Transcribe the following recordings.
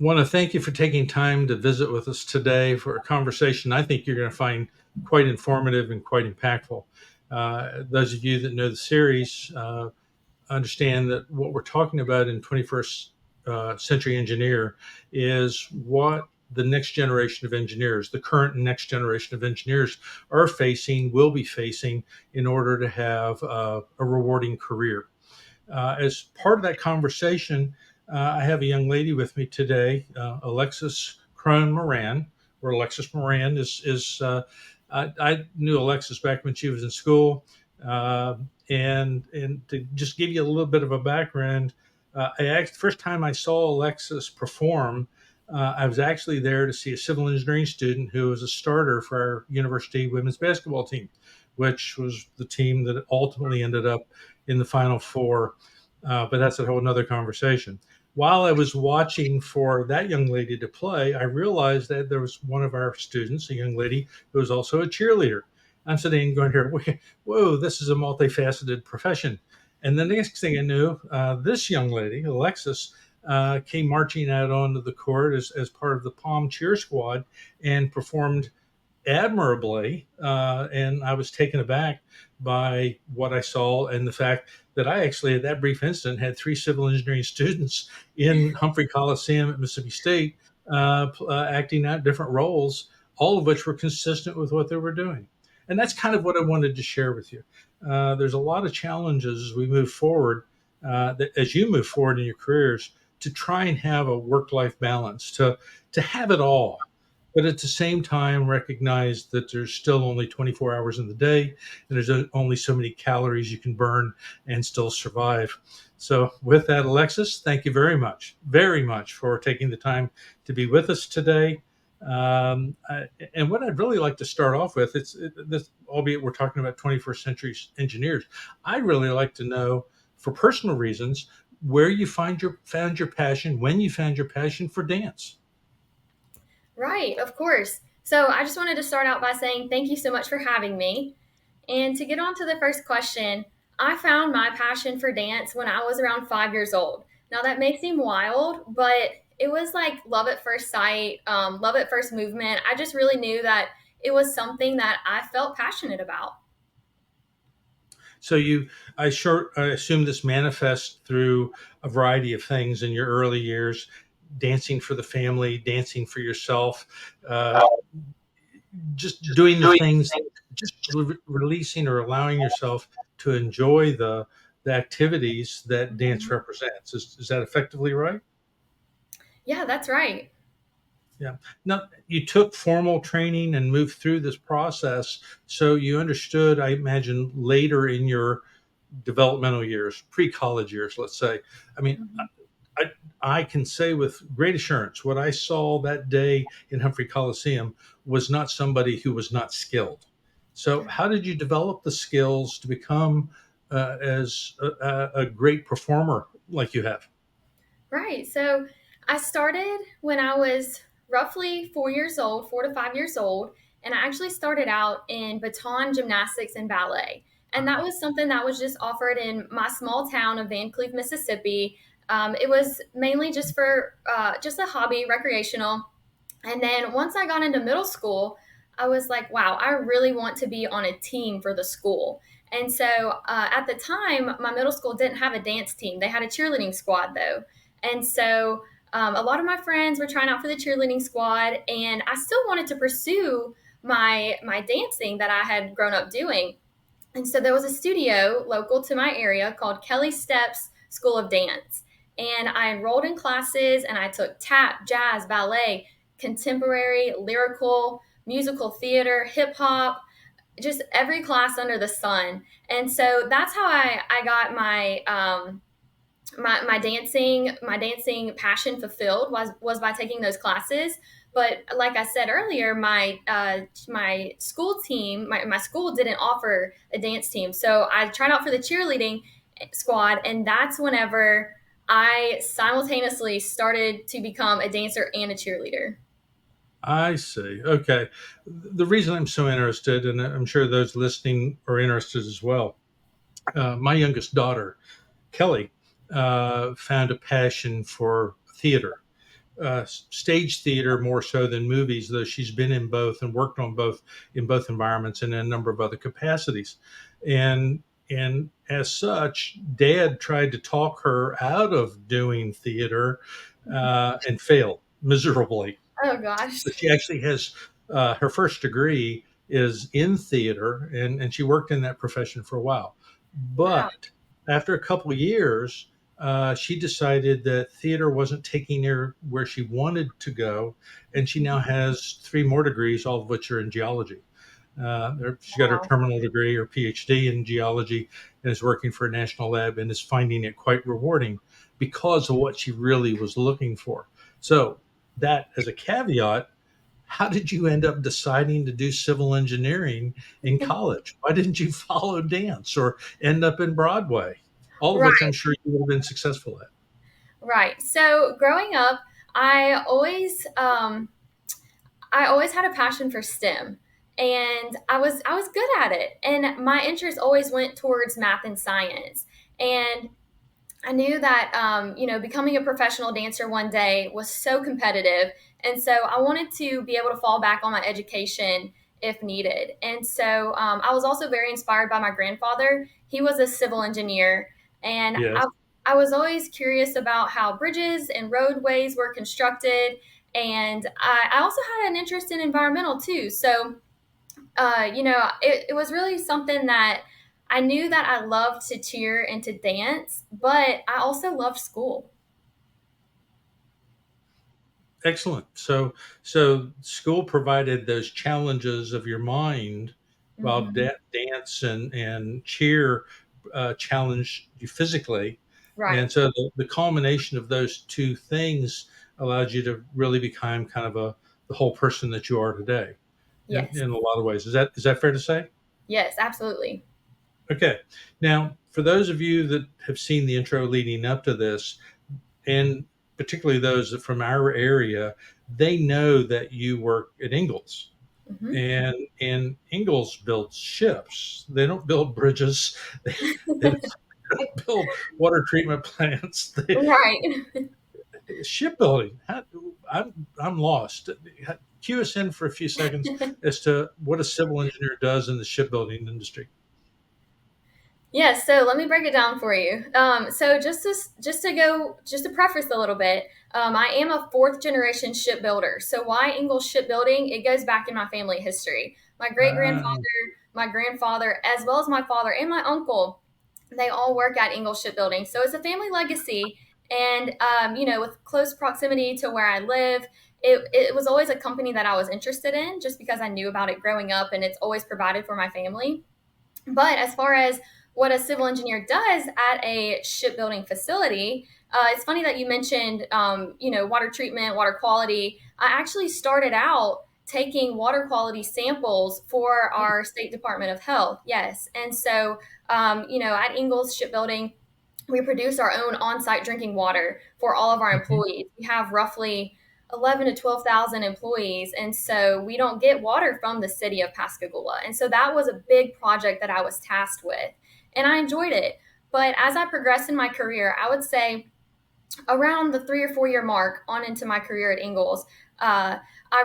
want to thank you for taking time to visit with us today for a conversation I think you're going to find quite informative and quite impactful. Those of you that know the series understand that what we're talking about in 21st century engineer is what the next generation of engineers, the current and next generation of engineers are facing, will be facing in order to have a rewarding career. As part of that conversation, I have a young lady with me today, Alexis Moran, where Alexis Moran I knew Alexis back when she was in school. And to just give you a little bit of a background, first time I saw Alexis perform, I was actually there to see a civil engineering student who was a starter for our university women's basketball team, which was the team that ultimately ended up in the Final Four. But that's a whole nother conversation. While I was watching for that young lady to play, I realized that there was one of our students, a young lady, who was also a cheerleader. I'm sitting going here, whoa, this is a multifaceted profession. And the next thing I knew, this young lady, Alexis, came marching out onto the court as part of the Palm Cheer Squad and performed admirably. And I was taken aback by what I saw and the fact that I actually, at that brief instant, had three civil engineering students in Humphrey Coliseum at Mississippi State acting out different roles, all of which were consistent with what they were doing. And that's kind of what I wanted to share with you. There's a lot of challenges as we move forward, as you move forward in your careers, to try and have a work-life balance, to have it all, but at the same time recognize that there's still only 24 hours in the day and there's only so many calories you can burn and still survive. So with that, Alexis, thank you very much for taking the time to be with us today. And what I'd really like to start off with, this, albeit we're talking about 21st century engineers, I'd really like to know, for personal reasons, where you found your passion, when you found your passion for dance. Right, of course. So I just wanted to start out by saying thank you so much for having me. And to get on to the first question, I found my passion for dance when I was around 5 years old. Now, that may seem wild, but it was like love at first sight, love at first movement. I just really knew that it was something that I felt passionate about. So I assume this manifests through a variety of things in your early years, dancing for the family, dancing for yourself, uh, just doing the things, just releasing or allowing yourself to enjoy the activities that dance Mhm. represents. Is that effectively right? Yeah, that's right. Yeah. Now, you took formal training and moved through this process, so you understood, I imagine, later in your developmental years, pre-college years, let's say. I mean, Mhm. I, I can say with great assurance what I saw that day in Humphrey Coliseum was not somebody who was not skilled. So, how did you develop the skills to become as a great performer like you have? Right. So I started when I was roughly 4 years old, 4 to 5 years old, and I actually started out in baton gymnastics and ballet. And that was something that was just offered in my small town of Van Cleve, Mississippi. It was mainly just for just a hobby, recreational. And then once I got into middle school, I was like, wow, I really want to be on a team for the school. And so at the time, my middle school didn't have a dance team. They had a cheerleading squad, though. And so a lot of my friends were trying out for the cheerleading squad, and I still wanted to pursue my dancing that I had grown up doing. And so there was a studio local to my area called Kelly Steps School of Dance. And I enrolled in classes and I took tap, jazz, ballet, contemporary, lyrical, musical theater, hip hop, just every class under the sun. And so that's how I got my dancing passion fulfilled was by taking those classes. But like I said earlier, my school team, my school didn't offer a dance team, so I tried out for the cheerleading squad, and that's whenever I simultaneously started to become a dancer and a cheerleader. I see. Okay. The reason I'm so interested, and I'm sure those listening are interested as well, my youngest daughter, Kelly, found a passion for theater. stage theater more so than movies, though she's been in both and worked on both in both environments and in a number of other capacities. And and as such, Dad tried to talk her out of doing theater and failed miserably. Oh gosh. So she actually has her first degree is in theater, and she worked in that profession for a while. Wow. But after a couple of years, she decided that theater wasn't taking her where she wanted to go, and she now has three more degrees, all of which are in geology. She got her Wow. terminal degree or PhD in geology and is working for a national lab and is finding it quite rewarding because of what she really was looking for. So, that as a caveat, how did you end up deciding to do civil engineering in college? Why didn't you follow dance or end up in Broadway? All of which I'm Right. sure you would have been successful at. Right. So growing up, I always I always had a passion for STEM, and I was good at it, and my interest always went towards math and science. And I knew that becoming a professional dancer one day was so competitive, and so I wanted to be able to fall back on my education if needed. And so I was also very inspired by my grandfather. He was a civil engineer, and Yes, I was always curious about how bridges and roadways were constructed. And I also had an interest in environmental too. So it was really something that I knew that I loved to cheer and to dance, but I also loved school. excellent. So school provided those challenges of your mind, while Hmm. dance and cheer challenged you physically. Right. And so the culmination of those two things allowed you to really become kind of the whole person that you are today Yes. in a lot of ways. Is that fair to say? Yes, absolutely. Okay. Now, for those of you that have seen the intro leading up to this, and particularly those from our area, they know that you work at Ingalls. Hmm. And Ingalls builds ships. They don't build bridges. They don't build water treatment plants. Right. Shipbuilding. I'm lost. Cue us in for a few seconds as to what a civil engineer does in the shipbuilding industry. Yes, so let me break it down for you. So just to preface a little bit, I am a fourth generation shipbuilder. So why Ingalls Shipbuilding? It goes back in my family history. My great grandfather, my grandfather, as well as my father and my uncle, they all work at Ingalls Shipbuilding. So it's a family legacy, and with close proximity to where I live, it was always a company that I was interested in, just because I knew about it growing up, and it's always provided for my family. But as far as what a civil engineer does at a shipbuilding facility, it's funny that you mentioned, water treatment, water quality. I actually started out taking water quality samples for our state department of health. Yes, and so at Ingalls Shipbuilding, we produce our own on-site drinking water for all of our Mhm. employees. We have roughly 11 to 12,000 employees, and so we don't get water from the city of Pascagoula. And so that was a big project that I was tasked with, and I enjoyed it. But as I progressed in my career, I would say around the 3 or 4 year mark on into my career at Ingalls, I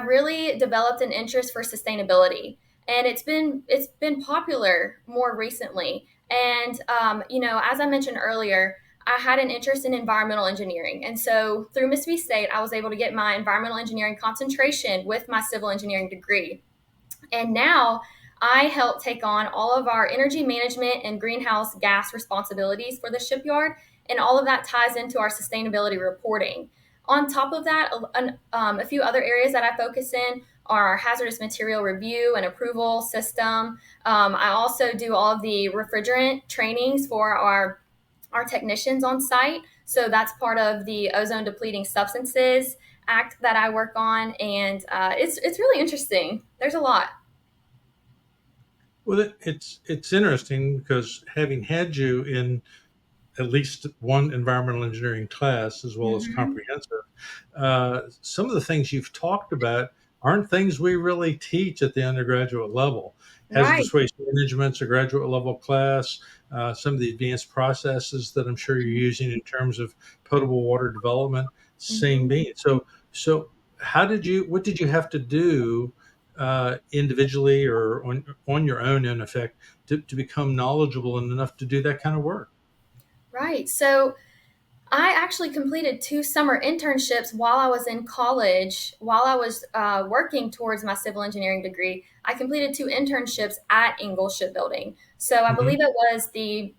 really developed an interest for sustainability, and it's been popular more recently. And as I mentioned earlier, I had an interest in environmental engineering, and so through Mississippi State, I was able to get my environmental engineering concentration with my civil engineering degree. And now I help take on all of our energy management and greenhouse gas responsibilities for the shipyard. And all of that ties into our sustainability reporting. On top of that, a few other areas that I focus in are our hazardous material review and approval system. I also do all of the refrigerant trainings for our technicians on site. So that's part of the ozone depleting substances act that I work on, and it's really interesting. There's a lot. Well, it's interesting because having had you in at least one environmental engineering class as well as Hmm. comprehensive, some of the things you've talked about aren't things we really teach at the undergraduate level. Right. Hazardous waste management's a graduate level class. Some of the advanced processes that I'm sure you're using in terms of potable water development, same Hmm. being. So So, what did you have to do individually or on your own, in effect, to become knowledgeable and enough to do that kind of work? Right. So I actually completed two summer internships while I was in college, while I was working towards my civil engineering degree. I completed two internships at Ingalls Shipbuilding. So I Hmm. believe it was the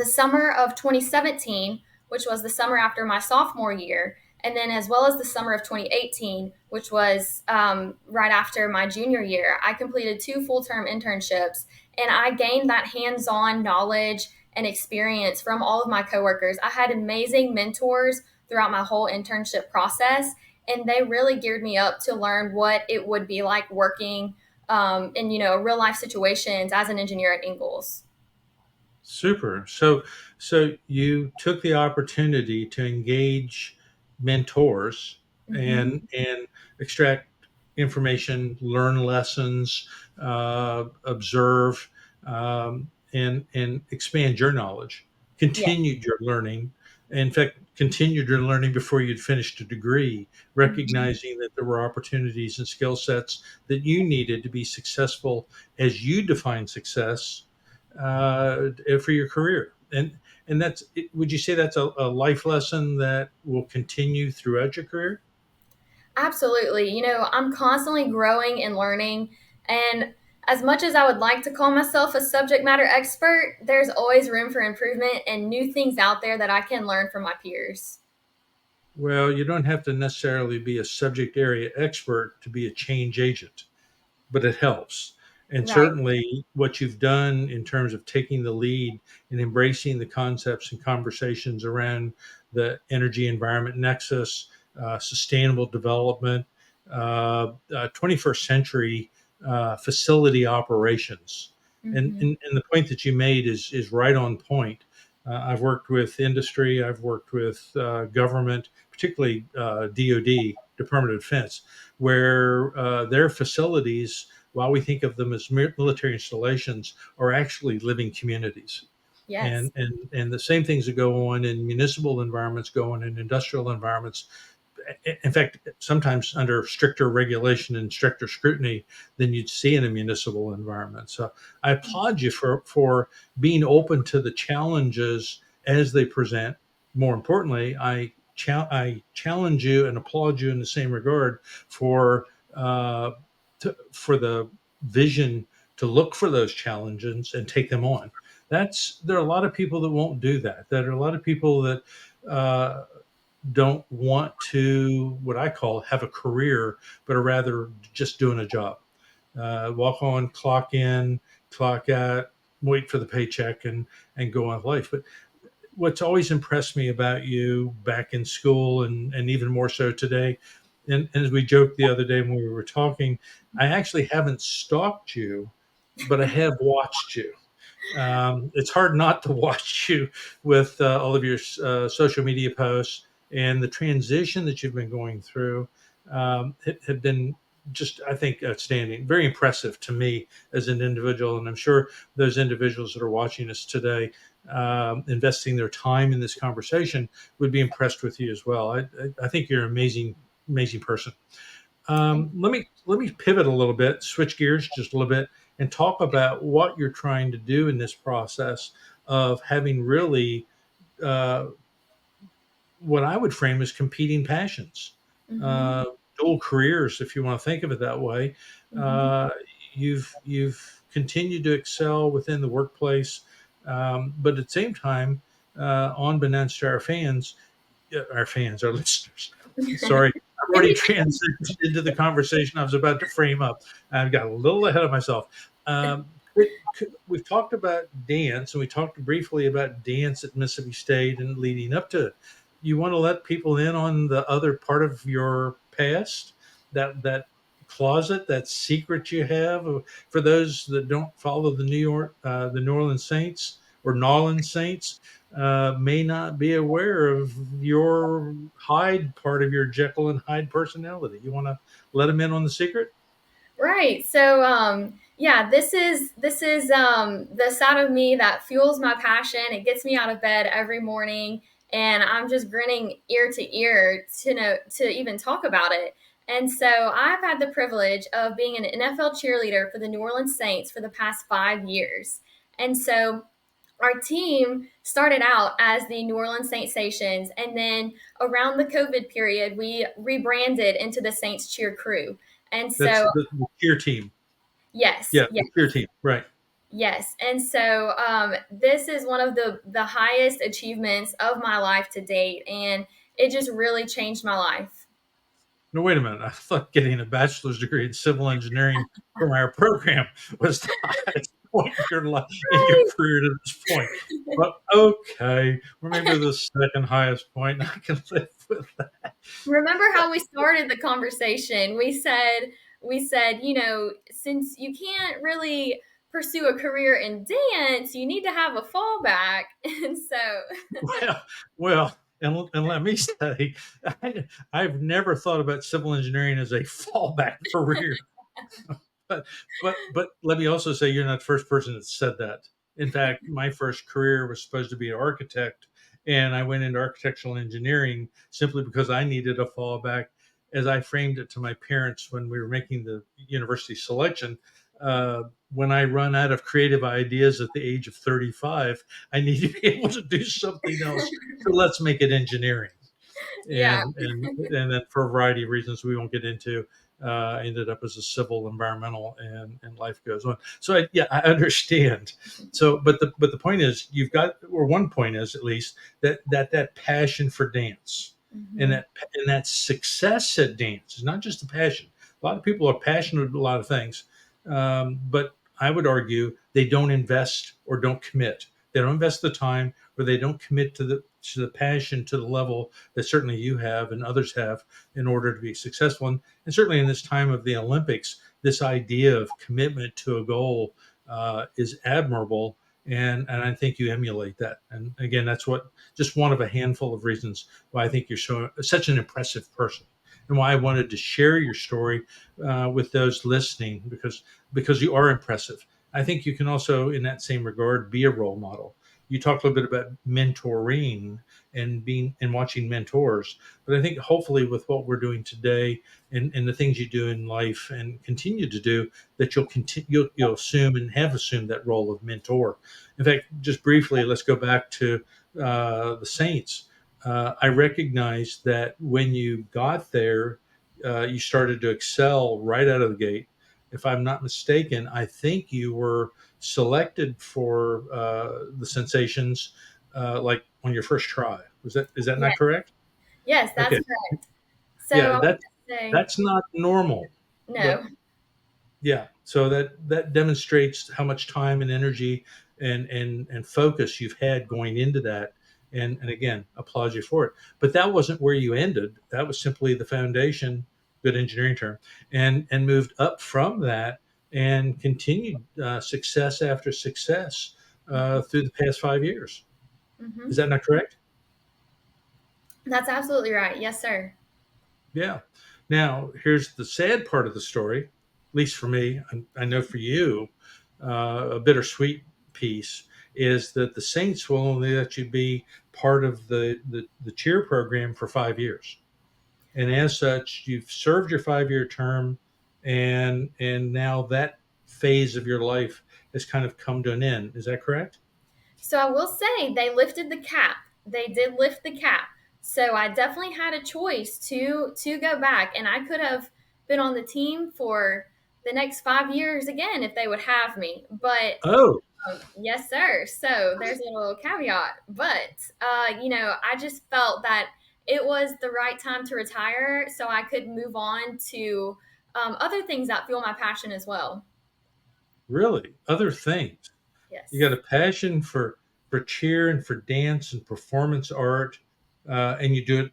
summer of 2017, which was the summer after my sophomore year, and then as well as the summer of 2018, which was right after my junior year. I completed two full term internships, and I gained that hands on knowledge and experience from all of my coworkers. I had amazing mentors throughout my whole internship process, and they really geared me up to learn what it would be like working in real life situations as an engineer at Ingalls. Super. So you took the opportunity to engage mentors Hmm. and extract information, learn lessons, observe, and expand your knowledge. Yeah. Continued your learning. In fact, continued your learning before you'd finished a degree, Mhm. recognizing that there were opportunities and skill sets that you needed to be successful as you define success for your career. And that's, would you say that's a life lesson that will continue throughout your career? Absolutely. I'm constantly growing and learning. And as much as I would like to call myself a subject matter expert, there's always room for improvement and new things out there that I can learn from my peers. Well, you don't have to necessarily be a subject area expert to be a change agent, but it helps. And Right. certainly, what you've done in terms of taking the lead and embracing the concepts and conversations around the energy environment nexus, sustainable development, 21st century facility operations. And the point that you made is right on point. I've worked with industry, I've worked with government, particularly DoD, Department of Defense, where their facilities, while we think of them as military installations, are actually living communities. Yes. And the same things that go on in municipal environments go on in industrial environments. In fact, sometimes under stricter regulation and stricter scrutiny than you'd see in a municipal environment. So I applaud you for being open to the challenges as they present. More importantly, I challenge you and applaud you in the same regard for uh, for the vision to look for those challenges and take them on. There are a lot of people that won't do that. There are a lot of people that uh, don't want to, what I call, have a career, but are rather just doing a job. Walk on, clock in, clock out, wait for the paycheck, and go on with life. But what's always impressed me about you back in school, and even more so today, and as we joked the other day when we were talking, I actually haven't stalked you, but I have watched you. It's hard not to watch you with all of your social media posts, and the transition that you've been going through have been just, I think, outstanding, very impressive to me as an individual. And I'm sure those individuals that are watching us today, investing their time in this conversation, would be impressed with you as well. I think you're an amazing person. Let me pivot a little bit, switch gears just a little bit, and talk about what you're trying to do in this process of having really uh, what I would frame as competing passions, Hmm. uh, dual careers, if you want to think of it that way. Hmm. Uh, you've continued to excel within the workplace, but at the same time, unbeknownst to our listeners. Sorry, I've already transitioned into the conversation I was about to frame up. I've got a little ahead of myself. We've talked about dance, and we talked briefly about dance at Mississippi State and leading up to it. You want to let people in on the other part of your past, that closet, that secret you have. For those that don't follow the New Orleans Saints or Nolans Saints, may not be aware of your Hyde part of your Jekyll and Hyde personality. You want to let them in on the secret? Right. So, yeah, this is the side of me that fuels my passion. It gets me out of bed every morning, and I'm just grinning ear to ear to even talk about it. And so I've had the privilege of being an NFL cheerleader for the New Orleans Saints for the past 5 years. And so our team started out as the New Orleans Saint Stations, and then around the COVID period, we rebranded into the Saints Cheer Crew. And That's so, the cheer team. yes, Yeah, yes, the cheer team. Right. yes. And so, this is one of the highest achievements of my life to date, and it just really changed my life. No, wait a minute. I thought getting a bachelor's degree in civil engineering from our program was the highest point in your life, in your Right. career to this point. But okay, or maybe the second highest point. I can live with that. Remember how we started the conversation? We said, since you can't really pursue a career in dance, you need to have a fallback. And so, Well, well, and let me say, I've never thought about civil engineering as a fallback career. but but let me also say you're not the first person that said that. In fact, my first career was supposed to be an architect, and I went into architectural engineering simply because I needed a fallback. As I framed it to my parents when we were making the university selection, uh, when I run out of creative ideas at the age of 35, I need to be able to do something else. So let's make it engineering, yeah. and then for a variety of reasons we won't get into, I ended up as a civil environmental, and life goes on. So yeah, I understand. So, but the point is, you've got, or one point is at least, that passion for dance, and Mhm. that success at dance is not just a passion. A lot of people are passionate about a lot of things, but I would argue they don't invest or don't commit. They don't invest the time, or they don't commit to the passion to the level that certainly you have and others have in order to be successful. And certainly in this time of the Olympics, this idea of commitment to a goal is admirable. And I think you emulate that. And again, that's what, just one of a handful of reasons why I think you're such an impressive person, and why I wanted to share your story with those listening, because you are impressive. I think you can also, in that same regard, be a role model. You talked a little bit about mentoring and being and watching mentors, but I think hopefully with what we're doing today, and the things you do in life and continue to do, that you'll continue, you'll assume and have assumed that role of mentor. In fact, just briefly, let's go back to the Saints. I recognize that when you got there, you started to excel right out of the gate. If I'm not mistaken, I think you were selected for the Sensations like on your first try. Is that not Yes, correct? yes, that's Okay, correct. So I yeah, would say that's not normal, but no. yeah, so that demonstrates how much time and energy and focus you've had going into that, and again, applaud you for it. But that wasn't where you ended. That was simply the foundation, good engineering term, and moved up from that and continued success after success through the past 5 years. Is Hmm. that not correct? That's absolutely right. Yes, sir. Yeah. Now, here's the sad part of the story, at least for me. I know for you, a bittersweet piece is that the Saints will only let you be part of the cheer program for 5 years. And as such, you've served your 5 year term, and now that phase of your life has kind of come to an end. Is that correct? So I will say they lifted the cap. They did lift the cap. So I definitely had a choice to go back, and I could have been on the team for the next 5 years again if they would have me. But Oh, yes, sir. So there's a little caveat. But I just felt that it was the right time to retire, so I could move on to other things that fuel my passion as well. really? Other things? You got Yes. a passion for cheer and for dance and performance art, and you do it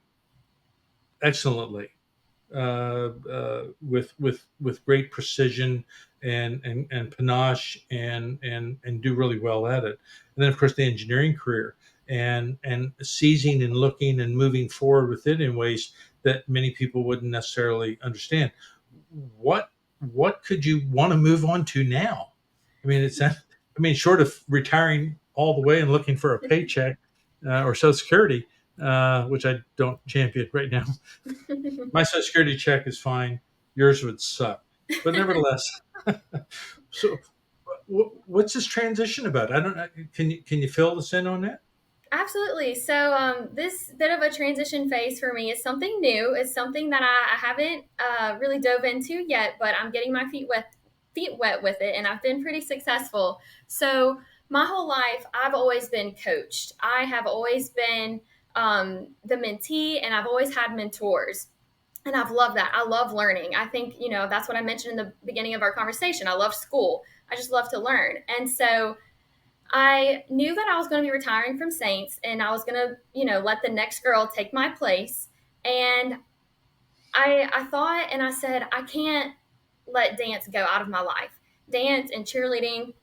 excellently, with great precision and panache, and do really well at it. And then of course the engineering career, and seizing and looking and moving forward with it in ways that many people wouldn't necessarily understand. What what could you want to move on to now? I mean, short of retiring all the way and looking for a paycheck or Social Security, which I don't champion right now. My social security check is fine. Yours would suck, but nevertheless. So, what's this transition about? I don't. Can you fill us in on that? Absolutely. So, this bit of a transition phase for me is something new. It's something that I haven't really dove into yet, but I'm getting my feet wet with it, and I've been pretty successful. So, my whole life, I've always been coached. I have always been the mentee, and I've always had mentors. And I've loved that. I love learning. I think, that's what I mentioned in the beginning of our conversation. I love school. I just love to learn. And so, I knew that I was going to be retiring from Saints and I was going to, let the next girl take my place. And I thought and I said, I can't let dance go out of my life. Dance and cheerleading,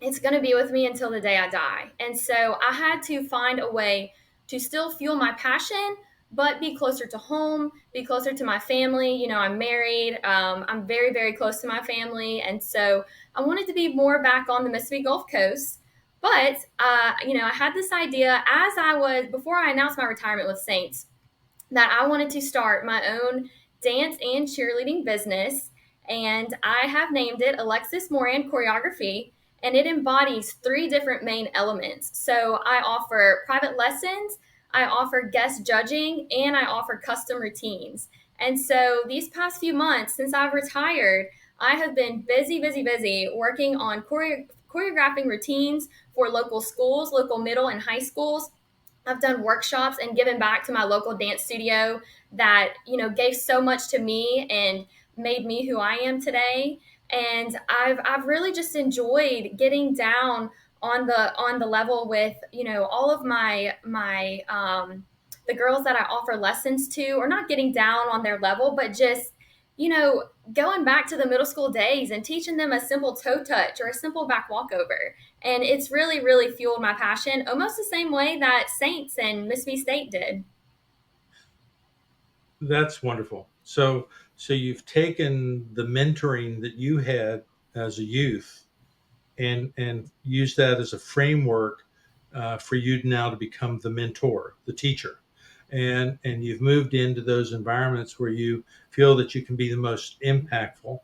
it's going to be with me until the day I die. And so I had to find a way to still fuel my passion, but be closer to home, be closer to my family. I'm married. I'm very, very close to my family. And so I wanted to be more back on the Mississippi Gulf Coast. But, I had this idea before I announced my retirement with Saints, that I wanted to start my own dance and cheerleading business. And I have named it Alexis Moran Choreography. And it embodies three different main elements. So I offer private lessons, I offer guest judging, and I offer custom routines. And so these past few months, since I've retired, I have been busy, busy, busy working on choreographing routines for local schools, local middle and high schools. I've done workshops and given back to my local dance studio that, gave so much to me and made me who I am today. And I've really just enjoyed getting down on the level with, all of my the girls that I offer lessons to, or not getting down on their level, but just, going back to the middle school days and teaching them a simple toe touch or a simple back walkover. And it's really, really fueled my passion almost the same way that Saints and Mississippi State did. That's wonderful. So you've taken the mentoring that you had as a youth and use that as a framework for you now to become the mentor, the teacher, and you've moved into those environments where you feel that you can be the most impactful,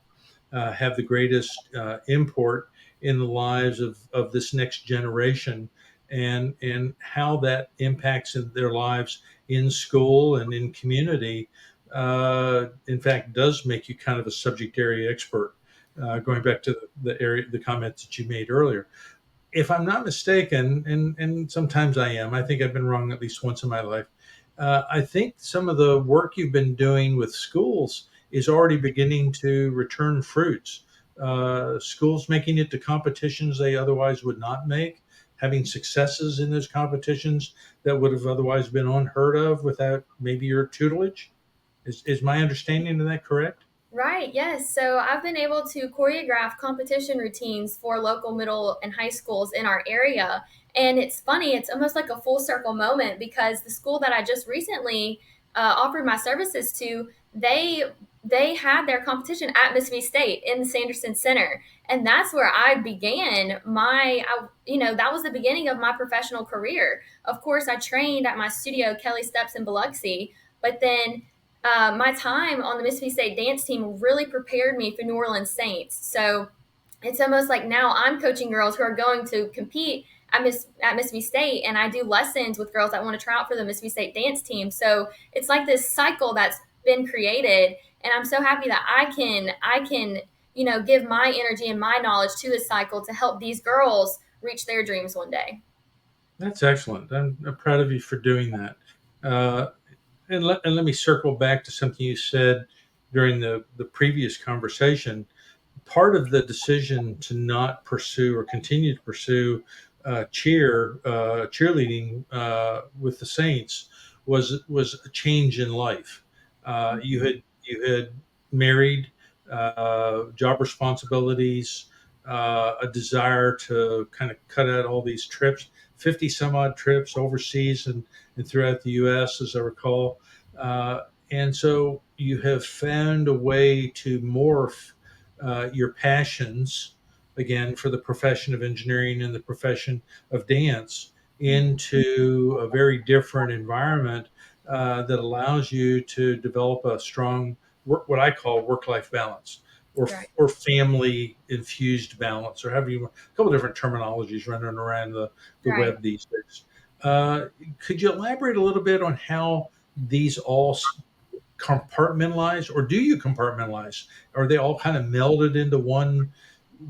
have the greatest import in the lives of this next generation, and how that impacts in their lives in school and in community. In fact, does make you kind of a subject area expert, going back to the comments that you made earlier. If I'm not mistaken, and sometimes I am, I think I've been wrong at least once in my life. I think some of the work you've been doing with schools is already beginning to return fruits. Schools making it to competitions they otherwise would not make, having successes in those competitions that would have otherwise been unheard of without maybe your tutelage. Is my understanding of that correct? Right, yes. So I've been able to choreograph competition routines for local middle and high schools in our area. And it's funny, it's almost like a full circle moment because the school that I just recently offered my services to, they had their competition at Mississippi State in the Sanderson Center. And that's where I began that was the beginning of my professional career. Of course, I trained at my studio, Kelly Steps in Biloxi, but then my time on the Mississippi State dance team really prepared me for New Orleans Saints. So it's almost like now I'm coaching girls who are going to compete at Mississippi State, and I do lessons with girls that want to try out for the Mississippi State dance team. So it's like this cycle that's been created, and I'm so happy that I can give my energy and my knowledge to this cycle to help these girls reach their dreams one day. That's excellent. I'm proud of you for doing that. Uh, and let me circle back to something you said during the previous conversation. Part of the decision to not pursue or continue to pursue cheerleading with the Saints was a change in life. You had married, job responsibilities, a desire to kind of cut out all these trips, 50 some odd trips overseas and throughout the U.S. as I recall. And so you have found a way to morph your passions again for the profession of engineering and the profession of dance into a very different environment that allows you to develop a strong what I call work-life balance Right. or family infused balance or have you a couple of different terminologies running around the Right. web these days. Uh, could you elaborate a little bit on how these all compartmentalize, or do you compartmentalize? Are they all kind of melded into one?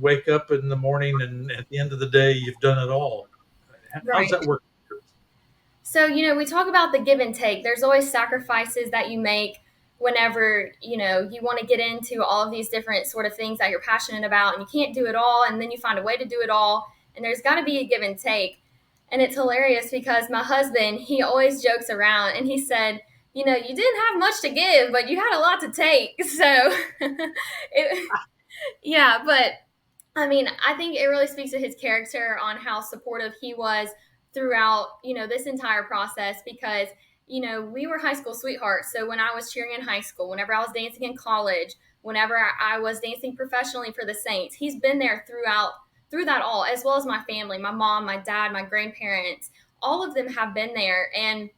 Wake up in the morning, and at the end of the day, you've done it all. How's Right. that work? So, we talk about the give and take. There's always sacrifices that you make whenever, you want to get into all of these different sort of things that you're passionate about and you can't do it all. And then you find a way to do it all. And there's got to be a give and take. And it's hilarious because my husband, he always jokes around and he said, you didn't have much to give, but you had a lot to take. So, yeah, but I mean, I think it really speaks to his character on how supportive he was throughout, this entire process because, we were high school sweethearts. So when I was cheering in high school, whenever I was dancing in college, whenever I was dancing professionally for the Saints, he's been there through that all, as well as my family, my mom, my dad, my grandparents, all of them have been there. And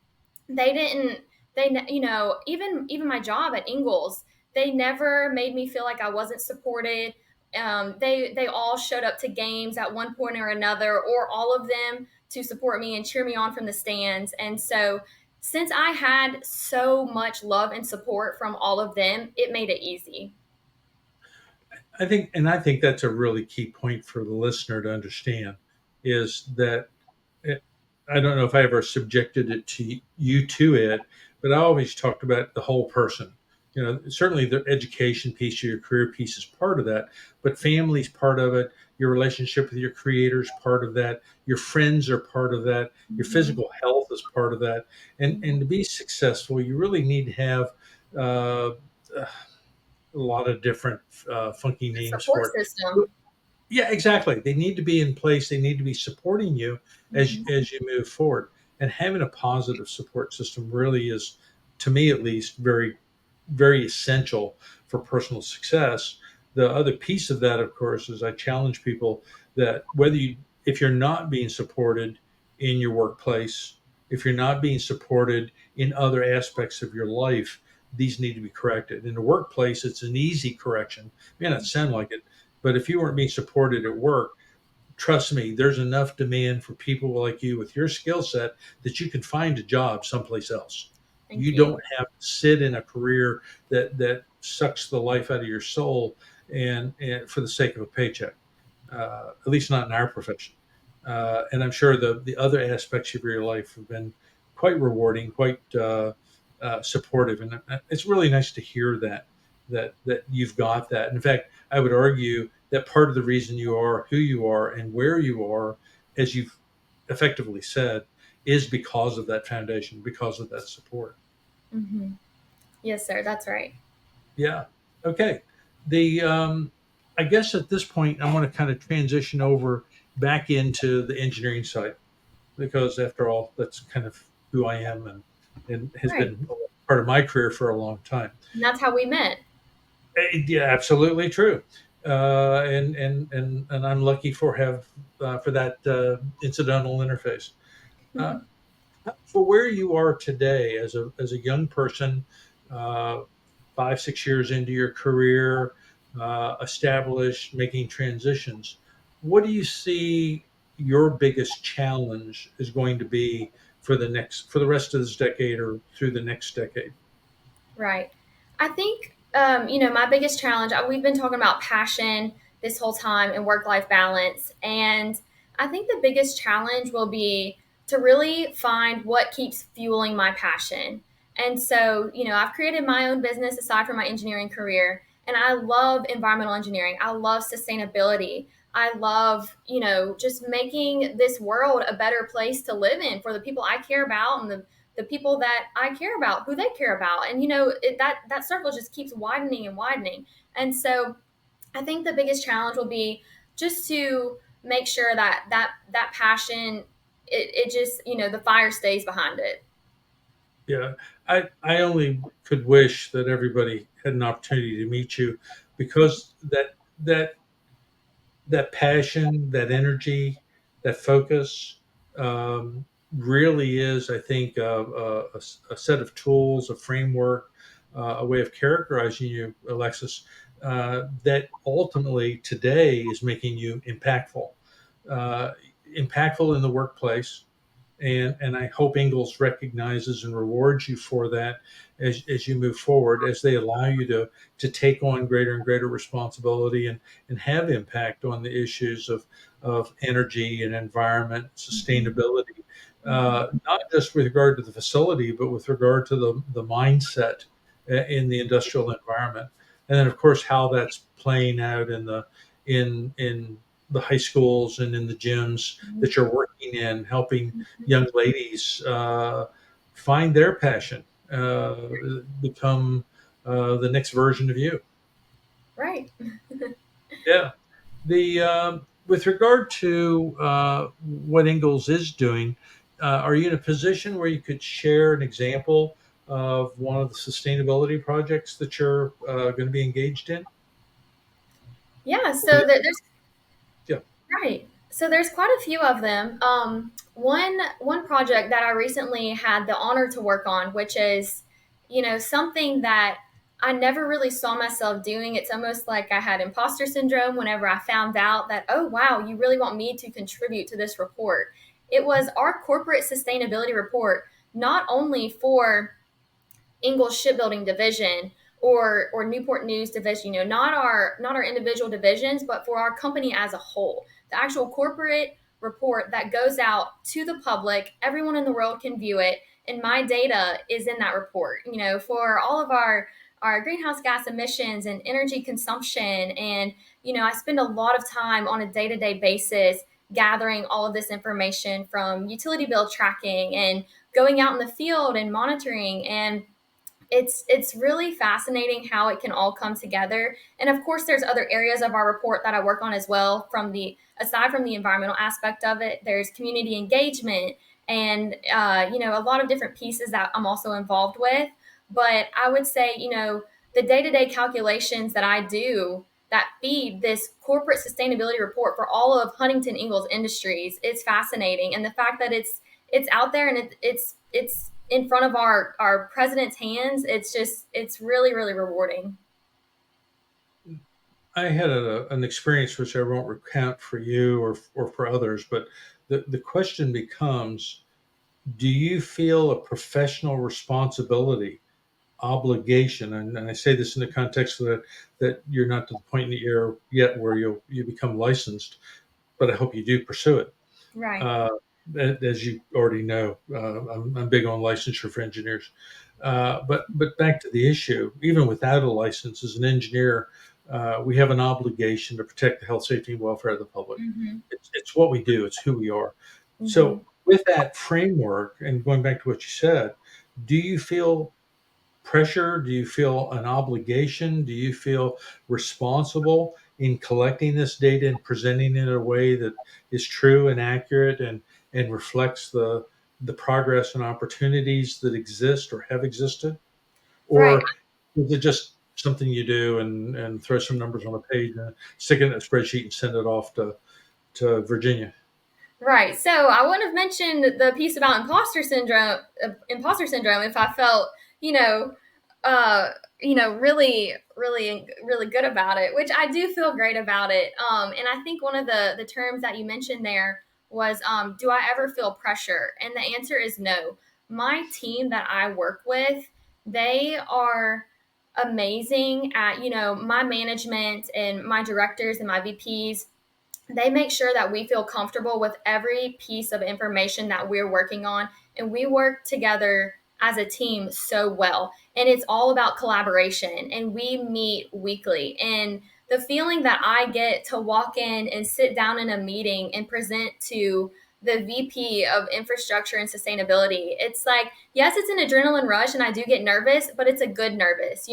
they didn't even my job at Ingalls, they never made me feel like I wasn't supported. They all showed up to games at one point or another, or all of them, to support me and cheer me on from the stands. And so since I had so much love and support from all of them, it made it easy. I think that's a really key point for the listener to understand is that it, I don't know if I ever subjected it to you to it, but I always talked about the whole person. You know, certainly the education piece or your career piece is part of that, but family's part of it. Your relationship with your creator is part of that. Your friends are part of that. Your Mhm. physical health is part of that. And to be successful, you really need to have uh, a lot of different funky A names support for system. it. Yeah, exactly. They need to be in place. They need to be supporting you Mhm. as you move forward. And having a positive support system really is, to me at least, very essential for personal success. The other piece of that, of course, is I challenge people that if you're not being supported in your workplace, if you're not being supported in other aspects of your life, these need to be corrected. In the workplace, it's an easy correction. It may not sound like it, but if you weren't being supported at work, trust me, there's enough demand for people like you with your skill set that you can find a job someplace else. Thank You you. don't have to sit in a career that sucks the life out of your soul and for the sake of a paycheck. At least not in our profession. And I'm sure the other aspects of your life have been quite rewarding, quite supportive, and it's really nice to hear that you've got that. In fact, I would argue that part of the reason you are who you are and where you are, as you've effectively said, is because of that foundation, because of that support. Hmm. Yes, sir. That's right. Yeah. Okay. The I guess at this point I want to kind of transition over back into the engineering side because after all that's kind of who I am and has Right. been part of my career for a long time. And that's how we met. Yeah, absolutely true. And I'm lucky for that incidental interface. Uh, for where you are today as a young person, uh, 5 6 years into your career, established, making transitions, what do you see your biggest challenge is going to be for the rest of this decade or through the next decade? Right. I think, my biggest challenge, we've been talking about passion this whole time and work life balance. And I think the biggest challenge will be to really find what keeps fueling my passion. And so, I've created my own business aside from my engineering career. And I love environmental engineering. I love sustainability. I love, just making this world a better place to live in for the people I care about and the people that I care about, who they care about, and that circle just keeps widening and widening. And so, I think the biggest challenge will be just to make sure that passion, it just the fire stays behind it. Yeah, I only could wish that everybody had an opportunity to meet you because that passion, that energy, that focus. really is, I think, a set of tools, a framework, a way of characterizing you, Alexis, that ultimately today is making you impactful, uh, impactful in the workplace, and I hope Ingalls recognizes and rewards you for that as you move forward, as they allow you to take on greater and greater responsibility and have impact on the issues of energy and environment, Mhm. sustainability, Mhm. not just with regard to the facility, but with regard to the mindset in the industrial environment, and then of course how that's playing out in the high schools and in the gyms Mhm. that you're working in, helping Mhm. young ladies find their passion, uh, become the next version of you. Right. Yeah. The With regard to what Ingalls is doing, are you in a position where you could share an example of one of the sustainability projects that you're going to be engaged in? Yeah, Or so there's yeah. right. So there's quite a few of them. One project that I recently had the honor to work on, which is, something that I never really saw myself doing. It's almost like I had imposter syndrome whenever I found out that, oh wow, you really want me to contribute to this report. It was our corporate sustainability report, not only for Ingalls Shipbuilding division or Newport News division, not our individual divisions, but for our company as a whole. The actual corporate report that goes out to the public, everyone in the world can view it, and my data is in that report. For all of our greenhouse gas emissions and energy consumption, and I spend a lot of time on a day-to-day basis gathering all of this information from utility bill tracking and going out in the field and monitoring, and it's really fascinating how it can all come together. And of course there's other areas of our report that I work on as well. From the aside from the environmental aspect of it, there's community engagement and a lot of different pieces that I'm also involved with. But I would say, the day-to-day calculations that I do that feed this corporate sustainability report for all of Huntington Ingalls Industries, it's fascinating. And the fact that it's out there, and it's in front of our president's hands, it's really really rewarding. I had an experience which I won't recount for you or for others, but the question becomes, do you feel a professional responsibility, obligation, and I say this in the context that you're not to the point in the year yet where you become licensed, but I hope you do pursue it. Right. Uh, as you already know, I'm big on licensure for engineers. But back to the issue, even without a license, as an engineer, we have an obligation to protect the health, safety, and welfare of the public. Hmm. It's what we do. It's who we are. Hmm. So, with that framework, and going back to what you said, do you feel pressure? Do you feel an obligation? Do you feel responsible in collecting this data and presenting it in a way that is true and accurate and reflects the progress and opportunities that exist or have existed? Right. Or is it just something you do and throw some numbers on a page and stick it in a spreadsheet and send it off to Virginia? Right. So I wouldn't have mentioned the piece about imposter syndrome if I felt, you know, uh, really, really, really good about it, which I do feel great about it. And I think one of the terms that you mentioned there was, do I ever feel pressure? And the answer is no. My team that I work with, they are amazing at, my management and my directors and my VPs. They make sure that we feel comfortable with every piece of information that we're working on, and we work together as a team so well. And it's all about collaboration, and we meet weekly. And the feeling that I get to walk in and sit down in a meeting and present to the VP of infrastructure and sustainability, it's like, yes, it's an adrenaline rush and I do get nervous, but it's a good nervous.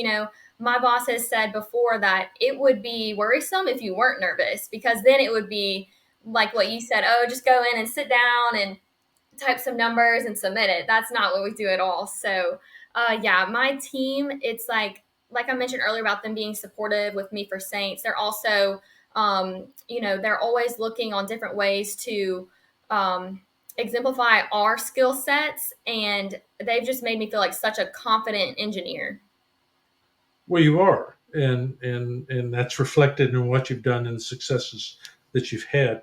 My boss has said before that it would be worrisome if you weren't nervous, because then it would be like what you said, oh, just go in and sit down and type some numbers and submit it. That's not what we do at all. So, yeah, my team, it's like I mentioned earlier about them being supportive with me for Saints. They're also, they're always looking on different ways to, um, exemplify our skill sets, and they've just made me feel like such a confident engineer. Well, you are, and that's reflected in what you've done and the successes that you've had.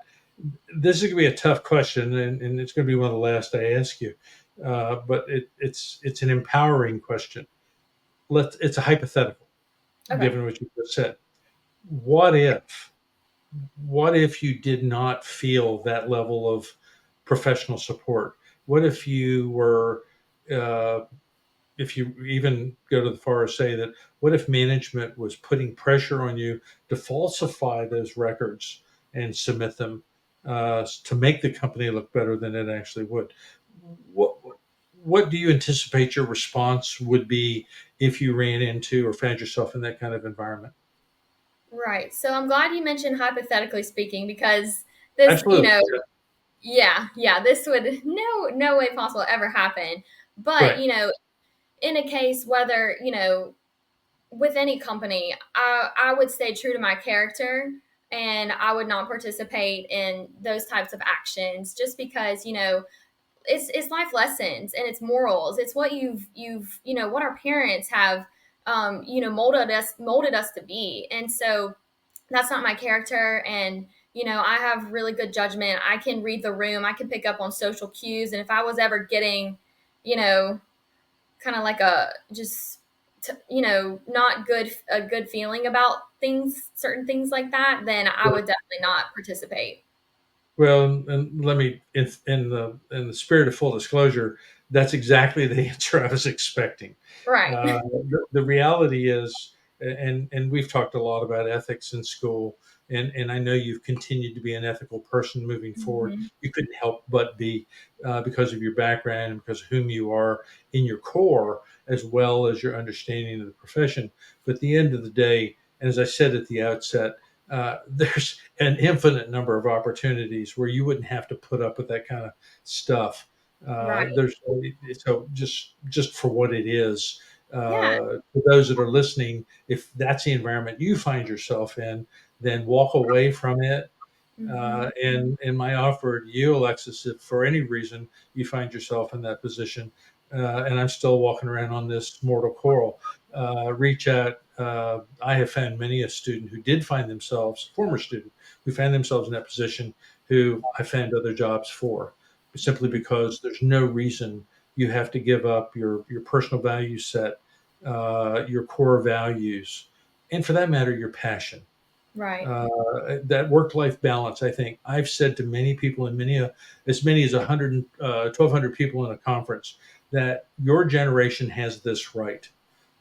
This is going to be a tough question, and it's going to be one of the last I ask you. But it's an empowering question. It's a hypothetical, Okay. given what you just said. What if what if you did not feel that level of professional support? What if you were, uh, if you even go to the far as say that, what if management was putting pressure on you to falsify those records and submit them to make the company look better than it actually would? What, what do you anticipate your response would be if you ran into or found yourself in that kind of environment? Right. So I'm glad you mentioned hypothetically speaking, because this, Absolutely. yeah, yeah, this would no way possible ever happen. But, Correct. in a case whether, with any company, I would stay true to my character, and I would not participate in those types of actions just because, it's life lessons and it's morals. It's what what our parents have molded us to be. And so that's not my character. And I have really good judgment. I can read the room. I can pick up on social cues. And if I was ever getting, you know, kind of like a just not a good feeling about certain things like that, then I would definitely not participate. Well, and let me, in the spirit of full disclosure, that's exactly the answer I was expecting. Right. The reality is, and we've talked a lot about ethics in school, and I know you've continued to be an ethical person moving forward. Mhm. You couldn't help but be because of your background and because of whom you are in your core, as well as your understanding of the profession. But at the end of the day, and as I said at the outset, there's an infinite number of opportunities where you wouldn't have to put up with that kind of stuff. Right. There's so just for what it is. Yeah. For those that are listening, if that's the environment you find yourself in, then walk away from it. Mhm. And my offer to you, Alexis, if for any reason you find yourself in that position, and I'm still walking around on this mortal coil, reach out. I have found many a student who did find themselves, former student, who found themselves in that position, who I found other jobs for, simply because there's no reason you have to give up your personal value set, your core values, and for that matter, your passion. Right. That work-life balance. I think I've said to many people in as many as 100, 1,200 people in a conference, that your generation has this right.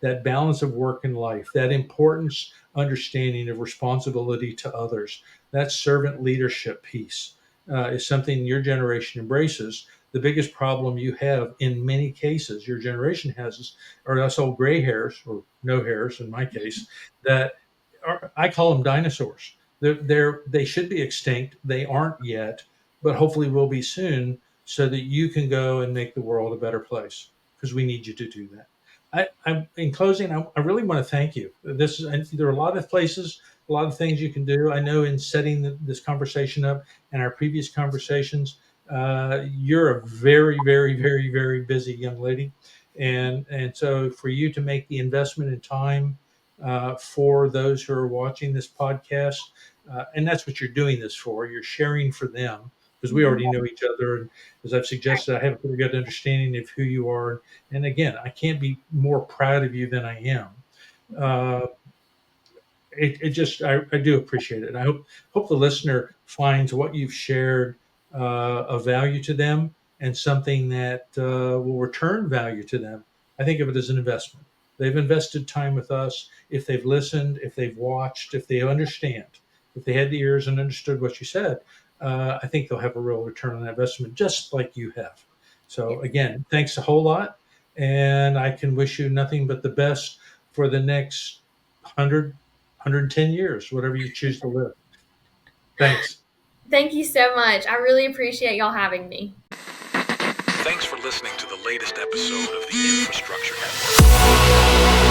That balance of work and life, that importance, understanding of responsibility to others, that servant leadership piece is something your generation embraces. The biggest problem you have in many cases, your generation has, are us old gray hairs, or no hairs in my case, that I call them dinosaurs. They should be extinct. They aren't yet, but hopefully will be soon, so that you can go and make the world a better place, because we need you to do that. In closing, I really want to thank you. There are a lot of places, a lot of things you can do. I know in setting this conversation up and our previous conversations, you're a very, very, very, very busy young lady, and so for you to make the investment in time for those who are watching this podcast. And that's what you're doing this for. You're sharing for them, because we Mhm. already know each other. And as I've suggested, I have a pretty good understanding of who you are. And again, I can't be more proud of you than I am. Uh, it just, I do appreciate it. I hope the listener finds what you've shared of value to them, and something that will return value to them. I think of it as an investment. They've invested time with us. If they've listened, if they've watched, if they understand, if they had the ears and understood what you said, I think they'll have a real return on that investment, just like you have. So Yes. again, thanks a whole lot, and I can wish you nothing but the best for the next 110 years, whatever you choose to live. Thanks. Thank you so much. I really appreciate y'all having me. Thanks for listening to the latest episode of the Infrastructure Network.